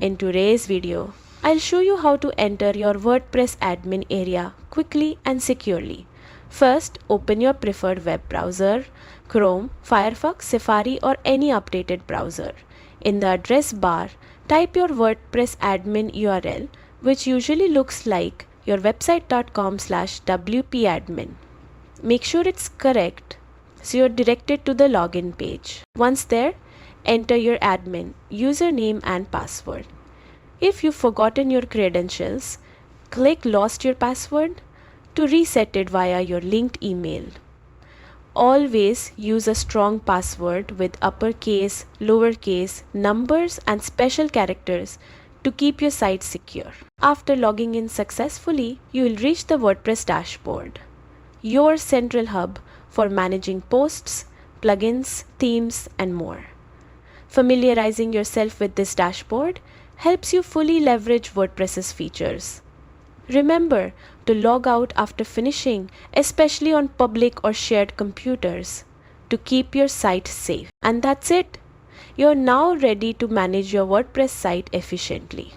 In today's video, I'll show you how to enter your WordPress admin area quickly and securely. First, open your preferred web browser, Chrome, Firefox, Safari or any updated browser. In the address bar, type your WordPress admin URL, which usually looks like your website.com/wpadmin. Make sure it's correct so you're directed to the login page. Once there, enter your admin username and password. If you've forgotten your credentials, click Lost Your Password to reset it via your linked email. Always use a strong password with uppercase, lowercase, numbers and special characters to keep your site secure. After logging in successfully, you will reach the WordPress dashboard, your central hub for managing posts, plugins, themes, and more. Familiarizing yourself with this dashboard helps you fully leverage WordPress's features. Remember to log out after finishing, especially on public or shared computers, to keep your site safe. And that's it. You're now ready to manage your WordPress site efficiently.